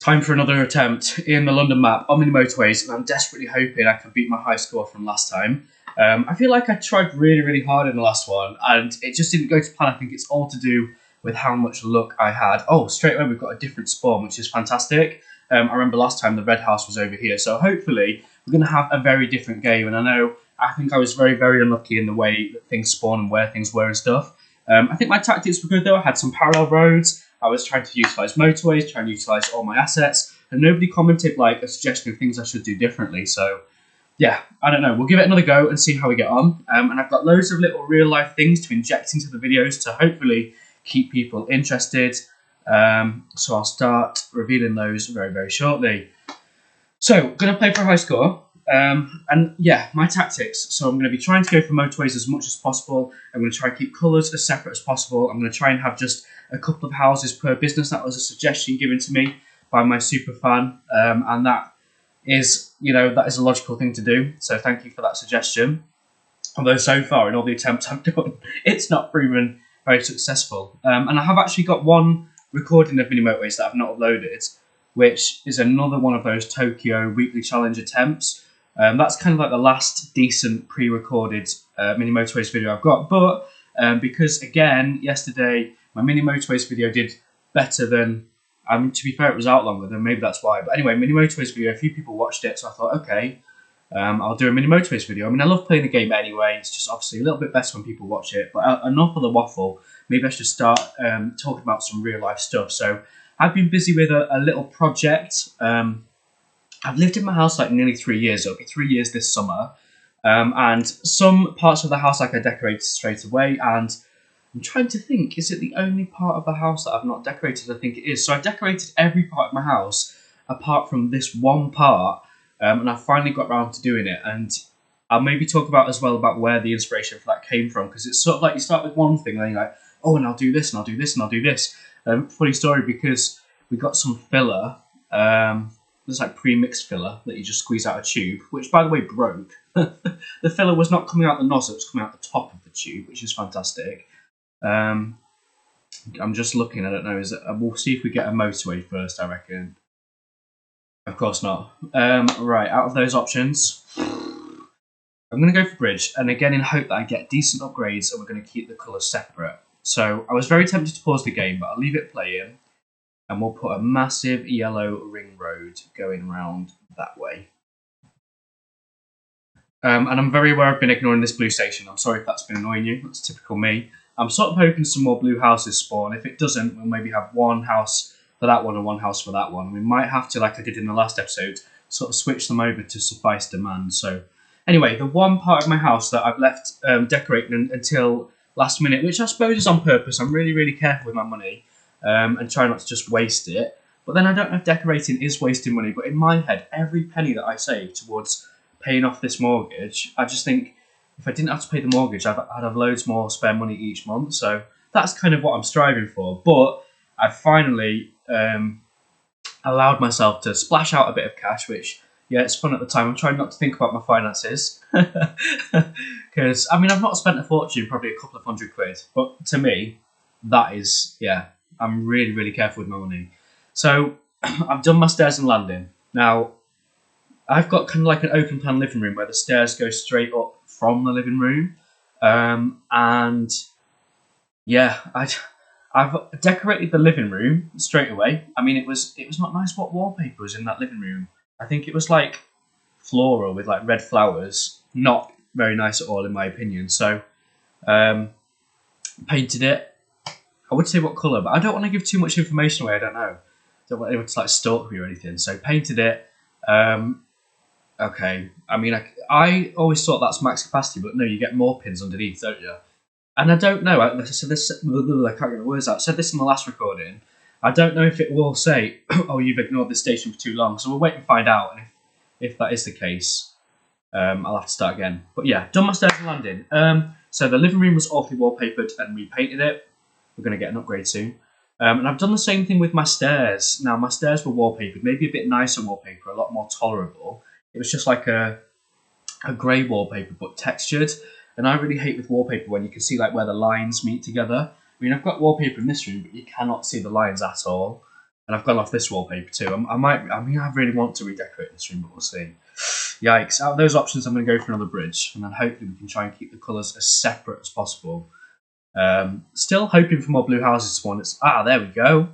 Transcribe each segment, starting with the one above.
Time for another attempt in the London map on mini motorways, and I'm desperately hoping I can beat my high score from last time. I feel like I tried really, really hard in the last one, and it just didn't go to plan. I think it's all to do with how much luck I had. Oh, straight away we've got a different spawn, which is fantastic. I remember last time the red house was over here, so hopefully we're going to have a very different game. And I think I was very, very unlucky in the way that things spawn and where things were and stuff. I think my tactics were good though. I had some parallel roads. I was trying to utilise motorways, trying to utilise all my assets, and nobody commented like a suggestion of things I should do differently. So yeah, I don't know. We'll give it another go and see how we get on. And I've got loads of little real life things to inject into the videos to hopefully keep people interested. So I'll start revealing those very, very shortly. So, going to play for a high score. And yeah, my tactics. So I'm going to be trying to go for motorways as much as possible. I'm going to try and keep colours as separate as possible. I'm going to try and have just a couple of houses per business. That was a suggestion given to me by my super fan. And that is, that is a logical thing to do. So thank you for that suggestion. Although so far in all the attempts I've done, it's not proven very successful. And I have actually got one recording of mini motorways that I've not uploaded, which is another one of those Tokyo weekly challenge attempts. That's kind of like the last decent pre-recorded mini motorways video I've got. But because again, yesterday my mini motorways video did better than. To be fair, it was out longer, then maybe that's why. But anyway, mini motorways video, a few people watched it, so I thought, okay, I'll do a mini motorways video. I mean, I love playing the game anyway. It's just obviously a little bit better when people watch it. But enough of the waffle. Maybe I should start talking about some real life stuff. So I've been busy with a little project. I've lived in my house like nearly 3 years. It'll be 3 years this summer. And some parts of the house like I decorated straight away. And I'm trying to think, is it the only part of the house that I've not decorated? I think it is. So I've decorated every part of my house apart from this one part. And I finally got around to doing it. And I'll maybe talk about as well about where the inspiration for that came from. Because it's sort of like you start with one thing and then you're like, oh, and I'll do this and I'll do this and I'll do this. Funny story, because we got some filler. There's like pre-mixed filler that you just squeeze out a tube, which by the way broke. The filler was not coming out the nozzle, it was coming out the top of the tube, which is fantastic. I'm just looking, I don't know, we'll see if we get a motorway first, I reckon. Of course not. Right, out of those options, I'm going to go for bridge, and again in hope that I get decent upgrades and we're going to keep the colours separate. So I was very tempted to pause the game, but I'll leave it playing, and we'll put a massive yellow ring road going around that way. And I'm very aware I've been ignoring this blue station. I'm sorry if that's been annoying you. That's typical me. I'm sort of hoping some more blue houses spawn. If it doesn't, we'll maybe have one house for that one and one house for that one. We might have to, like I did in the last episode, sort of switch them over to suffice demand. So anyway, the one part of my house that I've left decorating until last minute, which I suppose is on purpose. I'm really, really careful with my money and try not to just waste it. But then I don't know if decorating is wasting money. But in my head, every penny that I save towards paying off this mortgage, I just think if I didn't have to pay the mortgage, I'd have loads more spare money each month. So that's kind of what I'm striving for. But I finally allowed myself to splash out a bit of cash, which, yeah, it's fun at the time. I'm trying not to think about my finances. Because, I mean, I've not spent a fortune, probably a couple of £100. But to me, that is, yeah, I'm really, really careful with my money. So I've done my stairs and landing. Now, I've got kind of like an open plan living room where the stairs go straight up from the living room. And yeah, I've decorated the living room straight away. I mean, it was not nice what wallpaper was in that living room. I think it was like floral with like red flowers. Not very nice at all in my opinion. So painted it. I would say what colour, but I don't want to give too much information away. I don't know. I don't want anyone to like stalk me or anything. So painted it. Okay, I mean, I always thought that's max capacity, but no, you get more pins underneath, don't you? And I don't know, I said this, I can't get the words out. I said this in the last recording. I don't know if it will say, oh, you've ignored this station for too long, so we'll wait and find out. And if that is the case, I'll have to start again. But yeah, done my stairs and landing. So the living room was awfully wallpapered and repainted it. We're going to get an upgrade soon. And I've done the same thing with my stairs. Now, my stairs were wallpapered, maybe a bit nicer wallpaper, a lot more tolerable. It was just like a grey wallpaper, but textured. And I really hate with wallpaper when you can see like where the lines meet together. I mean, I've got wallpaper in this room, but you cannot see the lines at all. And I've gone off this wallpaper too. I really want to redecorate this room, but we'll see. Yikes. Out of those options, I'm going to go for another bridge. And then hopefully we can try and keep the colours as separate as possible. Still hoping for more blue houses to spawn. There we go.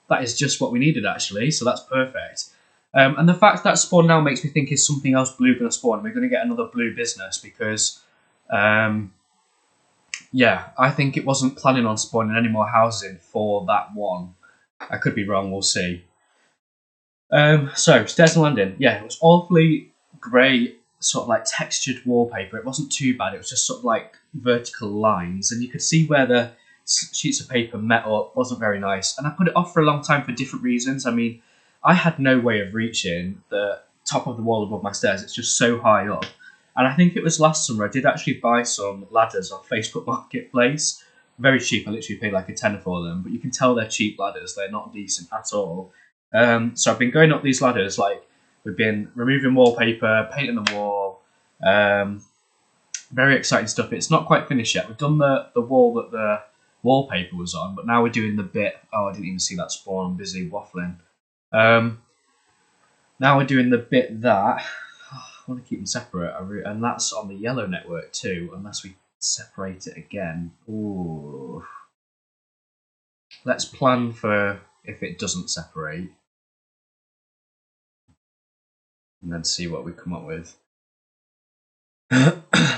That is just what we needed, actually. So that's perfect. And the fact that spawn now makes me think, is something else blue going to spawn? We're going to get another blue business because... yeah, I think it wasn't planning on spawning any more houses in for that one. I could be wrong, we'll see. So, stairs and landing. Yeah, it was awfully grey, sort of like textured wallpaper. It wasn't too bad, it was just sort of like vertical lines. And you could see where the sheets of paper met up. Wasn't very nice. And I put it off for a long time for different reasons. I mean, I had no way of reaching the top of the wall above my stairs. It's just so high up. And I think it was last summer I did actually buy some ladders off Facebook Marketplace. Very cheap. I literally paid like a tenner for them. But you can tell they're cheap ladders. They're not decent at all. So I've been going up these ladders. Like, we've been removing wallpaper, painting the wall. Very exciting stuff. It's not quite finished yet. We've done the wall that the wallpaper was on. But now we're doing the bit... Oh, I didn't even see that spawn. I'm busy waffling. Now we're doing the bit that... I want to keep them separate, and that's on the yellow network too, unless we separate it again. Ooh. Let's plan for if it doesn't separate, and then see what we come up with.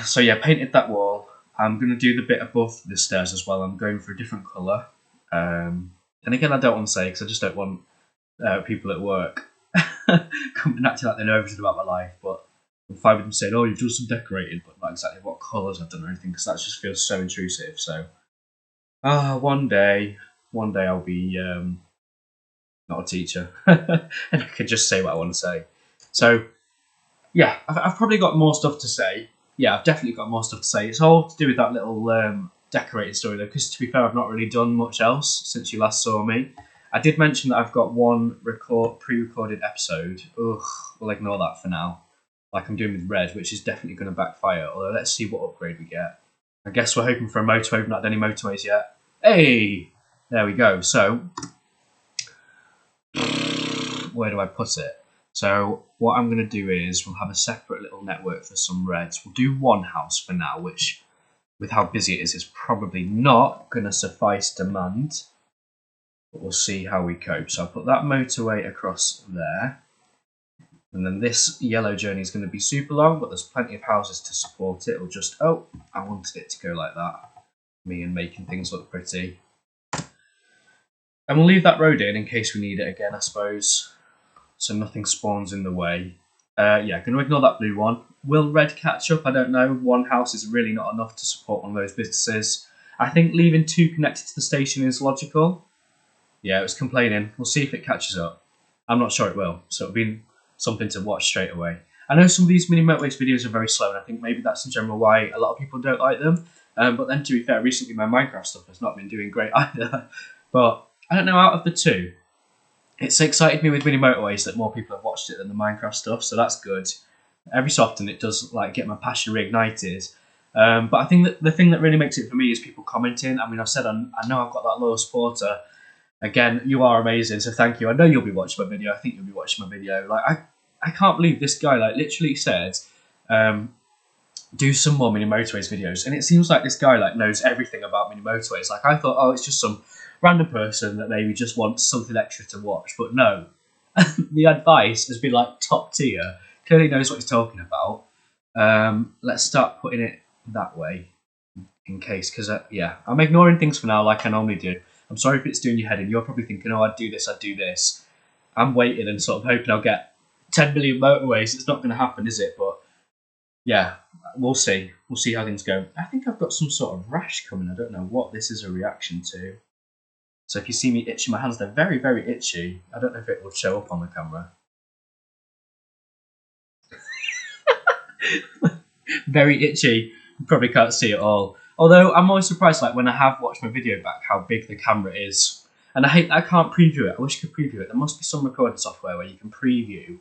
So yeah, painted that wall. I'm going to do the bit above the stairs as well. I'm going for a different colour. And again, I don't want to say, because I just don't want people at work coming and acting like they know everything about my life, but I'm fine with them saying, oh, you've done some decorating, but not exactly what colours I've done or anything, because that just feels so intrusive. So, one day I'll be not a teacher, and I can just say what I want to say. So, yeah, I've probably got more stuff to say. Yeah, I've definitely got more stuff to say. It's all to do with that little decorated story, though, because to be fair, I've not really done much else since you last saw me. I did mention that I've got one pre-recorded episode. Ugh, we'll ignore that for now. Like I'm doing with red, which is definitely going to backfire. Although let's see what upgrade we get. I guess we're hoping for a motorway. We've not done any motorways yet. Hey, there we go. So where do I put it? So what I'm going to do is we'll have a separate little network for some reds. We'll do one house for now, which with how busy it is probably not going to suffice demand. But we'll see how we cope. So I'll put that motorway across there. And then this yellow journey is going to be super long, but there's plenty of houses to support it. It'll just, oh, I wanted it to go like that. Me and making things look pretty. And we'll leave that road in case we need it again, I suppose. So nothing spawns in the way. Yeah, going to ignore that blue one. Will red catch up? I don't know. One house is really not enough to support one of those businesses. I think leaving two connected to the station is logical. Yeah, it was complaining. We'll see if it catches up. I'm not sure it will. So it'll be something to watch straight away. I know some of these mini motorways videos are very slow, and I think maybe that's in general why a lot of people don't like them. But then to be fair, recently my Minecraft stuff has not been doing great either. But I don't know, out of the two, it's excited me with mini motorways that more people have watched it than the Minecraft stuff, so that's good. Every so often it does like get my passion reignited. But I think that the thing that really makes it for me is people commenting. I mean, I've said I know I've got that loyal supporter. Again, you are amazing, so thank you. I know you'll be watching my video. I think you'll be watching my video. Like, I can't believe this guy like literally said, do some more mini motorways videos, and it seems like this guy like knows everything about mini motorways. Like I thought, oh, it's just some random person that maybe just wants something extra to watch, but no, the advice has been like top tier. Clearly knows what he's talking about. Let's start putting it that way, in case, because yeah, I'm ignoring things for now like I normally do. I'm sorry if it's doing your head in. You're probably thinking, oh, I'd do this. I'm waiting and sort of hoping I'll get 10 million motorways. It's not going to happen, is it? But yeah, we'll see. We'll see how things go. I think I've got some sort of rash coming. I don't know what this is a reaction to. So if you see me itching my hands, they're very, very itchy. I don't know if it will show up on the camera. Very itchy. You probably can't see it all. Although I'm always surprised, like when I have watched my video back, how big the camera is. And I hate that I can't preview it. I wish I could preview it. There must be some recording software where you can preview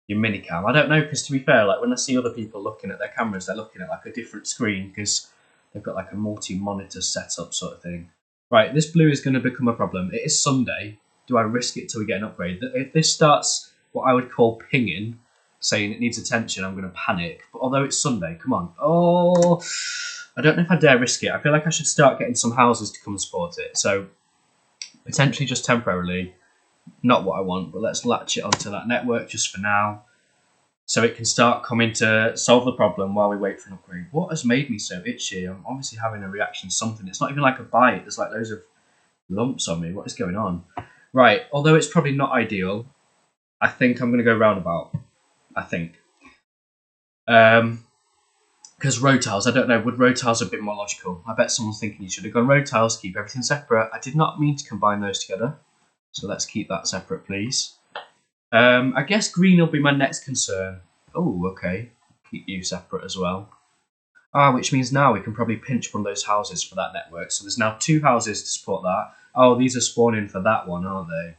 your minicam. I don't know, because to be fair, like when I see other people looking at their cameras, they're looking at like a different screen because they've got like a multi-monitor setup sort of thing. Right, this blue is going to become a problem. It is Sunday. do I risk it till we get an upgrade? If this starts what I would call pinging, saying it needs attention, I'm going to panic. But although it's Sunday, come on. Oh, I don't know if I dare risk it. I feel like I should start getting some houses to come and support it. So potentially just temporarily, not what I want, but let's latch it onto that network just for now, so it can start coming to solve the problem while we wait for an upgrade. What has made me so itchy? I'm obviously having a reaction to something. It's not even like a bite. There's like loads of lumps on me. What is going on? Right, although it's probably not ideal, I think I'm going to go roundabout. I think. Because road tiles, I don't know, would road tiles have been more logical? I bet someone's thinking you should have gone road tiles, keep everything separate. I did not mean to combine those together. So let's keep that separate, please. I guess green will be my next concern. Oh, okay. Keep you separate as well. Which means now we can probably pinch one of those houses for that network. So there's now 2 houses to support that. Oh, these are spawning for that one, aren't they?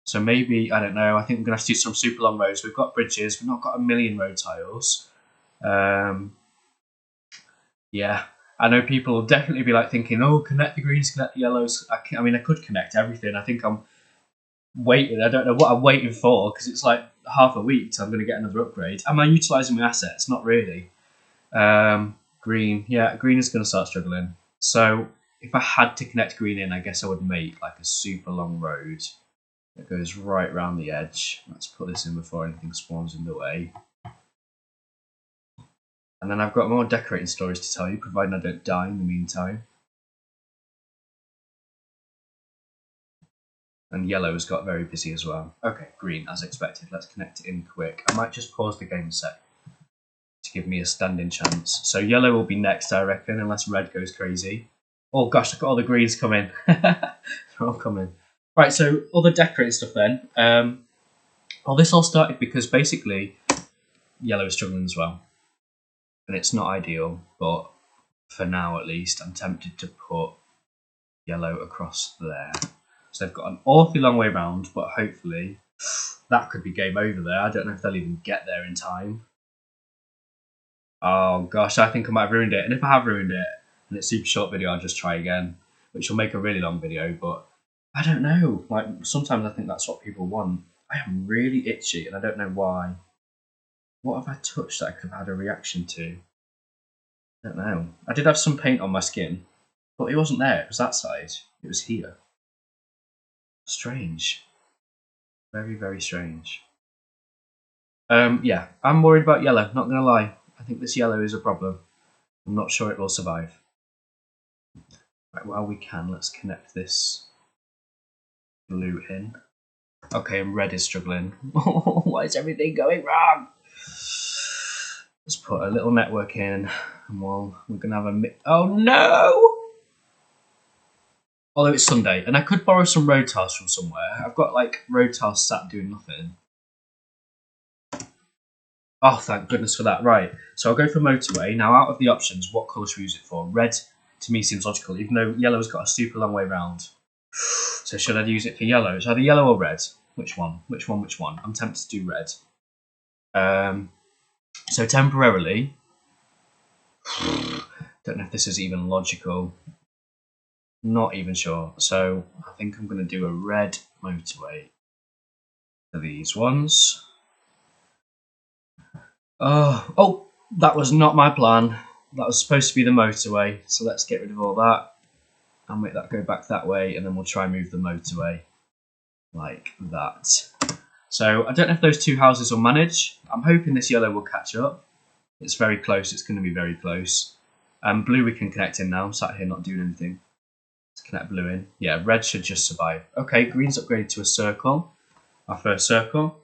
So maybe, I don't know, I think we're going to have to do some super long roads. We've got bridges, we've not got a million road tiles. Yeah, I know people will definitely be like thinking, oh, connect the greens, connect the yellows. I mean, I could connect everything. I think I'm waiting. I don't know what I'm waiting for, because it's like half a week till I'm going to get another upgrade. Am I utilising my assets? Not really. Green. Yeah, green is going to start struggling. So if I had to connect green in, I guess I would make like a super long road that goes right round the edge. Let's put this in before anything spawns in the way. And then I've got more decorating stories to tell you, providing I don't die in the meantime. And yellow has got very busy as well. Okay, green, as expected. Let's connect it in quick. I might just pause the game a sec to give me a standing chance. So yellow will be next, I reckon, unless red goes crazy. Oh gosh, look at all the greens coming. They're all coming. Right, so other decorating stuff then. Well, this all started because basically yellow is struggling as well. And it's not ideal, but for now at least, I'm tempted to put yellow across there. So they've got an awfully long way round, but hopefully that could be game over there. I don't know if they'll even get there in time. Oh gosh, I think I might have ruined it. And if I have ruined it, and it's a super short video, I'll just try again, which will make a really long video, but I don't know. Like, sometimes I think that's what people want. I am really itchy, and I don't know why. What have I touched that I could have had a reaction to? I don't know. I did have some paint on my skin, but it wasn't there. It was that side. It was here. Strange. Very, very strange. Yeah, I'm worried about yellow, not going to lie. I think this yellow is a problem. I'm not sure it will survive. Right, while we can, let's connect this blue in. Okay, and red is struggling. Why is everything going wrong? Let's put a little network in, and we're going to have a oh no! Although it's Sunday, and I could borrow some road tiles from somewhere. I've got like road tiles sat doing nothing. Oh, thank goodness for that. Right, so I'll go for motorway. Now, out of the options, what colour should we use it for? Red, to me, seems logical, even though yellow's got a super long way round. So should I use it for yellow? It's either yellow or red. Which one? Which one? Which one? I'm tempted to do red. So temporarily, don't know if this is even logical. Not even sure. So I think I'm going to do a red motorway for these ones. Oh, that was not my plan. That was supposed to be the motorway. So let's get rid of all that and make that go back that way, and then we'll try and move the motorway like that. So I don't know if those 2 houses will manage. I'm hoping this yellow will catch up. It's very close. It's going to be very close. Blue we can connect in now. I'm sat here not doing anything. Let's connect blue in. Yeah, red should just survive. Okay, green's upgraded to a circle. Our first circle.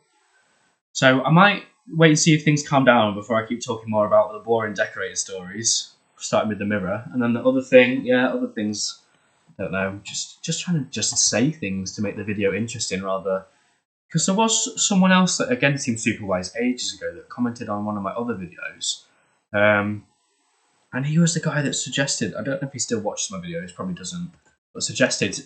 So I might wait and see if things calm down before I keep talking more about the boring decorator stories. Starting with the mirror. And then the other thing, other things, I don't know. Just trying to just say things to make the video interesting rather. Because there was someone else that, again, seemed super wise ages ago that commented on one of my other videos. And he was the guy that suggested, I don't know if he still watches my videos, probably doesn't, but suggested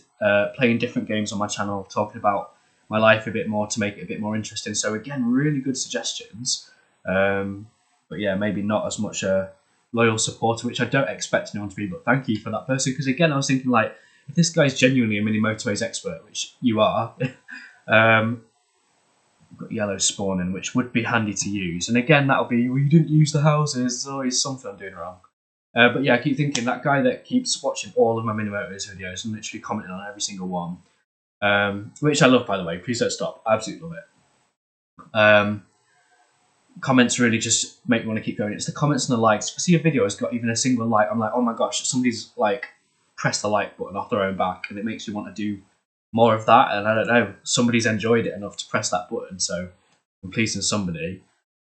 playing different games on my channel, talking about my life a bit more to make it a bit more interesting. So again, really good suggestions. But yeah, maybe not as much a loyal supporter, which I don't expect anyone to be, but thank you for that person. Because again, I was thinking like, if this guy's genuinely a mini motorways expert, which you are, we've got yellow spawning, which would be handy to use. And again, that'll be, well, you didn't use the houses, there's always something I'm doing wrong. But yeah, I keep thinking, that guy that keeps watching all of my mini motorways videos and literally commenting on every single one, which I love, by the way, please don't stop, I absolutely love it. Comments really just make me want to keep going. It's the comments and the likes. If I see a video has got even a single like, I'm like, oh my gosh, somebody's like pressed the like button off their own back, and it makes me want to do more of that. And I don't know, somebody's enjoyed it enough to press that button, so I'm pleasing somebody.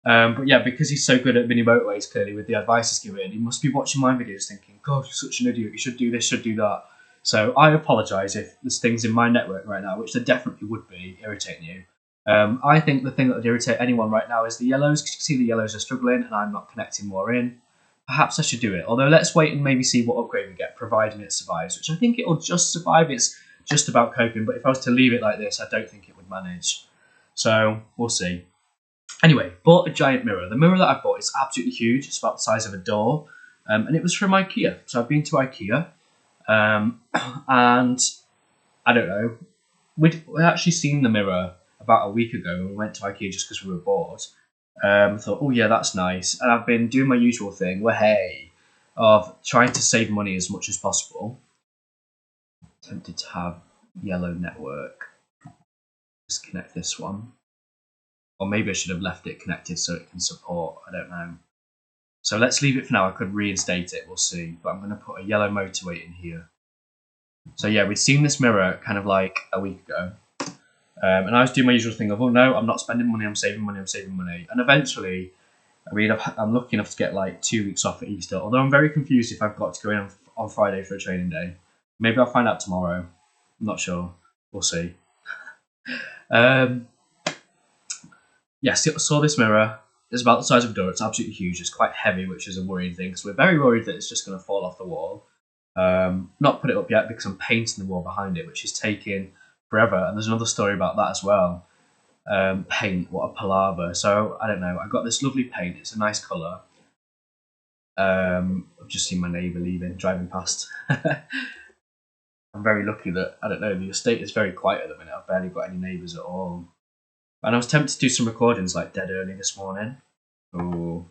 But yeah, because he's so good at mini motorways, clearly with the advice he's given, he must be watching my videos thinking, God, you're such an idiot, you should do this, should do that. So I apologise if there's things in my network right now, which there definitely would be, irritating you. I think the thing that would irritate anyone right now is the yellows, because you can see the yellows are struggling and I'm not connecting more in. Perhaps I should do it, although let's wait and maybe see what upgrade we get, providing it survives, which I think it'll just survive. It's just about coping, but if I was to leave it like this, I don't think it would manage. So we'll see. Anyway, bought a giant mirror. The mirror that I bought is absolutely huge. It's about the size of a door, and it was from IKEA. So I've been to IKEA, and I don't know. We'd actually seen the mirror about a week ago when we went to IKEA just because we were bored. I thought, oh yeah, that's nice. And I've been doing my usual thing, of trying to save money as much as possible. Tempted to have yellow network. Disconnect this one. Or maybe I should have left it connected so it can support, I don't know. So let's leave it for now. I could reinstate it, we'll see. But I'm going to put a yellow motorway in here. So yeah, we'd seen this mirror kind of like a week ago. And I was doing my usual thing of, oh no, I'm not spending money, I'm saving money, I'm saving money. And eventually, I mean, I'm lucky enough to get like 2 weeks off at Easter. Although I'm very confused if I've got to go in on Friday for a training day. Maybe I'll find out tomorrow. I'm not sure. We'll see. Yeah, saw this mirror. It's about the size of a door. It's absolutely huge. It's quite heavy, which is a worrying thing. So we're very worried that it's just going to fall off the wall. Not put it up yet because I'm painting the wall behind it, which is taking forever. And there's another story about that as well. Paint, what a palaver. So I don't know. I got this lovely paint. It's a nice colour. I've just seen my neighbour driving past. I'm very lucky that, I don't know, the estate is very quiet at the minute. I've barely got any neighbours at all. And I was tempted to do some recordings like dead early this morning. Ooh.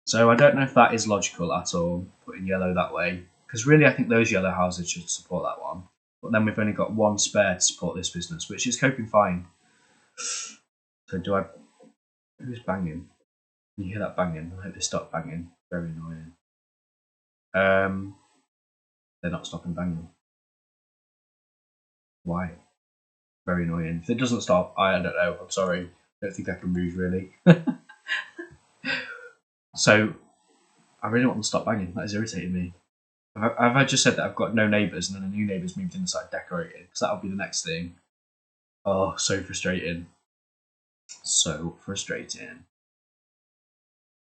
So I don't know if that is logical at all, putting yellow that way. Because really I think those yellow houses should support that one. But then we've only got one spare to support this business, which is coping fine. So do I... Who's banging? Can you hear that banging? I hope they stop banging. Very annoying. They're not stopping banging. Why? Very annoying. If it doesn't stop, I don't know. I'm sorry. I don't think I can move really. So, I really want them to stop banging. That is irritating me. Have I just said that I've got no neighbours and then a new neighbour's moved in and started decorating? Because that'll be the next thing. Oh, so frustrating. So frustrating.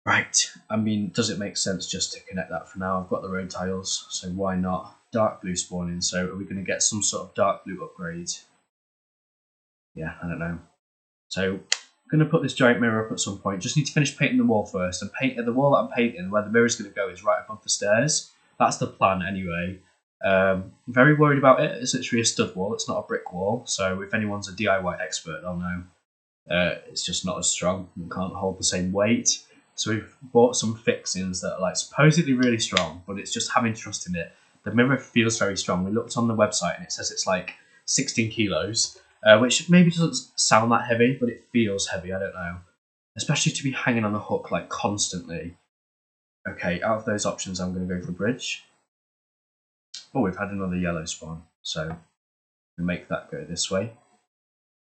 Right. I mean, does it make sense just to connect that for now? I've got the road tiles, so why not? Dark blue spawning. So are we going to get some sort of dark blue upgrade? Yeah, I don't know. So I'm going to put this giant mirror up at some point. Just need to finish painting the wall first. And the wall that I'm painting, where the mirror's going to go, is right above the stairs. That's the plan anyway. Very worried about it. It's literally a stud wall. It's not a brick wall. So if anyone's a DIY expert, they'll know. It's just not as strong. It can't hold the same weight. So we've bought some fixings that are like supposedly really strong, but it's just having trust in it. The mirror feels very strong. We looked on the website and it says it's like 16 kilos. Which maybe doesn't sound that heavy, but it feels heavy, I don't know. Especially to be hanging on a hook, like, constantly. Okay, out of those options, I'm going to go for bridge. Oh, we've had another yellow spawn, so we'll make that go this way.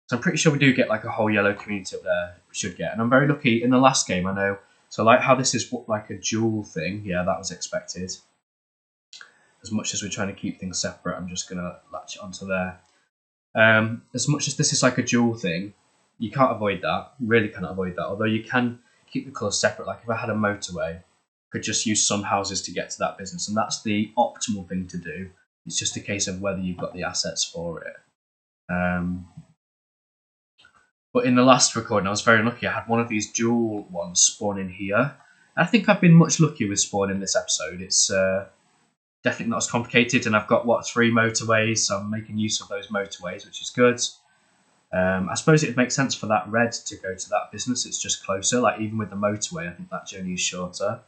So I'm pretty sure we do get, like, a whole yellow community up there, we should get. And I'm very lucky, in the last game, I know. So, like, how this is, like, a dual thing, yeah, that was expected. As much as we're trying to keep things separate, I'm just going to latch it onto there. As much as this is like a dual thing, you can't avoid that. Really cannot avoid that. Although you can keep the colours separate. Like if I had a motorway, I could just use some houses to get to that business, and that's the optimal thing to do. It's just a case of whether you've got the assets for it. But in the last recording, I was very lucky. I had one of these dual ones spawn in here. I think I've been much luckier with spawning this episode. It's definitely not as complicated, and I've got, 3 motorways, so I'm making use of those motorways, which is good. I suppose it'd make sense for that red to go to that business. It's just closer. Like, even with the motorway, I think that journey is shorter.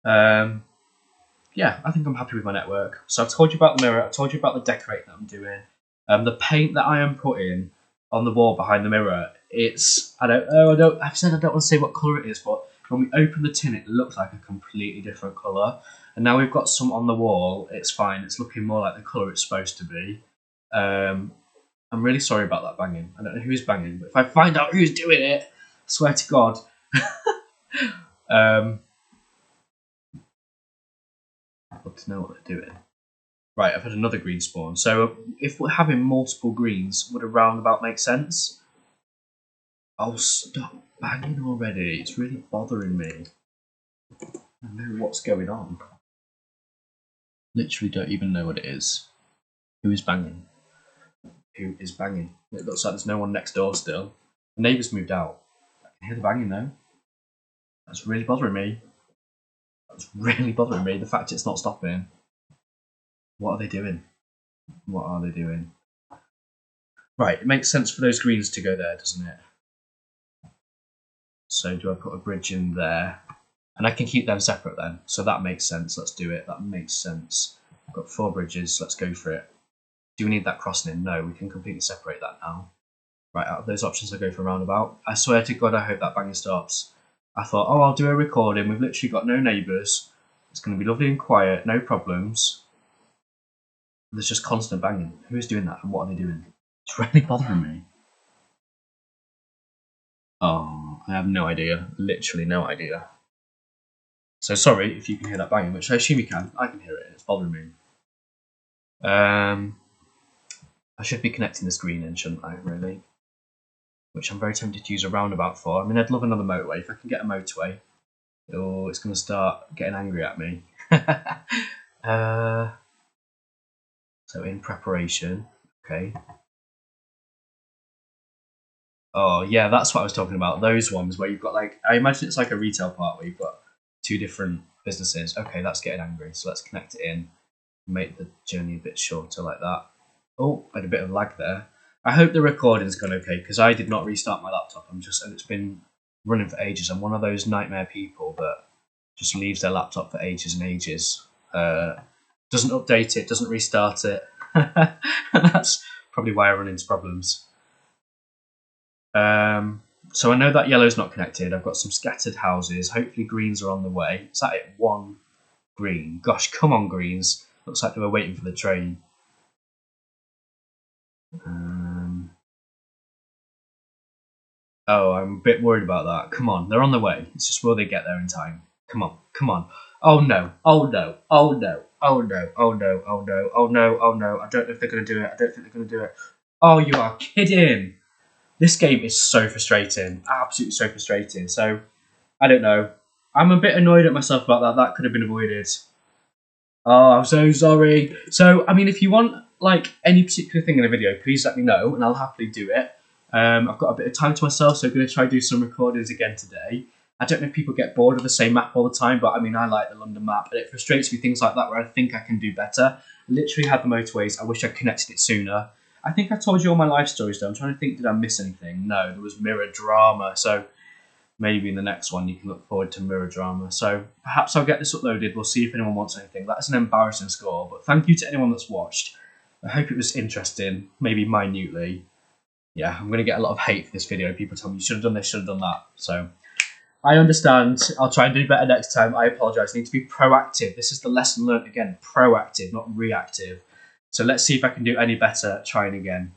Yeah, I think I'm happy with my network. So I've told you about the mirror. I've told you about the decorating that I'm doing. The paint that I am putting on the wall behind the mirror, it's, I've said I don't want to say what colour it is, but when we open the tin, it looks like a completely different colour. And now we've got some on the wall. It's fine. It's looking more like the colour it's supposed to be. I'm really sorry about that banging. I don't know who's banging, but if I find out who's doing it, I swear to God. I'd love to know what they're doing. Right, I've had another green spawn. So if we're having multiple greens, would a roundabout make sense? Oh, stop banging already. It's really bothering me. I don't know what's going on. Literally don't even know what it is. Who is banging? Who is banging? It looks like there's no one next door still. The neighbours moved out. I can hear the banging though. That's really bothering me. That's really bothering me. The fact it's not stopping. What are they doing? What are they doing? Right, it makes sense for those greens to go there, doesn't it? So do I put a bridge in there? And I can keep them separate then. So that makes sense. Let's do it. That makes sense. I've got 4 bridges. Let's go for it. Do we need that crossing in? No, we can completely separate that now. Right, out of those options, I'll go for a roundabout. I swear to God, I hope that banging stops. I thought, oh, I'll do a recording. We've literally got no neighbours. It's going to be lovely and quiet. No problems. There's just constant banging. Who's doing that and what are they doing? It's really bothering me. Oh, I have no idea. Literally no idea. So sorry if you can hear that banging, which I assume you can. I can hear it. It's bothering me. I should be connecting this green in, shouldn't I, really? Which I'm very tempted to use a roundabout for. I mean, I'd love another motorway. If I can get a motorway, oh, it's going to start getting angry at me. So in preparation, okay. Oh, yeah, that's what I was talking about. Those ones where you've got, like, I imagine it's like a retail part where you've got 2 different businesses. Okay, that's getting angry. So let's connect it in, make the journey a bit shorter like that. Oh, I had a bit of lag there. I hope the recording's gone okay because I did not restart my laptop. And it's been running for ages. I'm one of those nightmare people that just leaves their laptop for ages and ages. Doesn't update it, doesn't restart it. That's probably why I run into problems. So I know that yellow's not connected. I've got some scattered houses. Hopefully greens are on the way. Is that it? 1 green. Gosh, come on, greens. Looks like they were waiting for the train. Oh, I'm a bit worried about that. Come on, they're on the way. It's just will they get there in time? Come on, come on. Oh no, oh no, oh no, oh no, oh no, oh no, oh no, oh no. I don't know if they're going to do it. I don't think they're going to do it. Oh, you are kidding. This game is so frustrating. Absolutely so frustrating. So, I don't know. I'm a bit annoyed at myself about that. That could have been avoided. Oh, I'm so sorry. So, I mean, if you want, like, any particular thing in a video, please let me know, and I'll happily do it. I've got a bit of time to myself, so I'm going to try to do some recordings again today. I don't know if people get bored of the same map all the time, but I mean, I like the London map, and it frustrates me, things like that, where I think I can do better. I literally had the motorways. I wish I connected it sooner. I think I told you all my life stories, though. I'm trying to think, did I miss anything? No, there was mirror drama, so maybe in the next one you can look forward to mirror drama. So perhaps I'll get this uploaded. We'll see if anyone wants anything. That's an embarrassing score, but thank you to anyone that's watched. I hope it was interesting, maybe minutely. Yeah, I'm going to get a lot of hate for this video. People tell me, you should have done this, should have done that. So I understand. I'll try and do better next time. I apologise. I need to be proactive. This is the lesson learned again. Proactive, not reactive. So let's see if I can do any better trying again.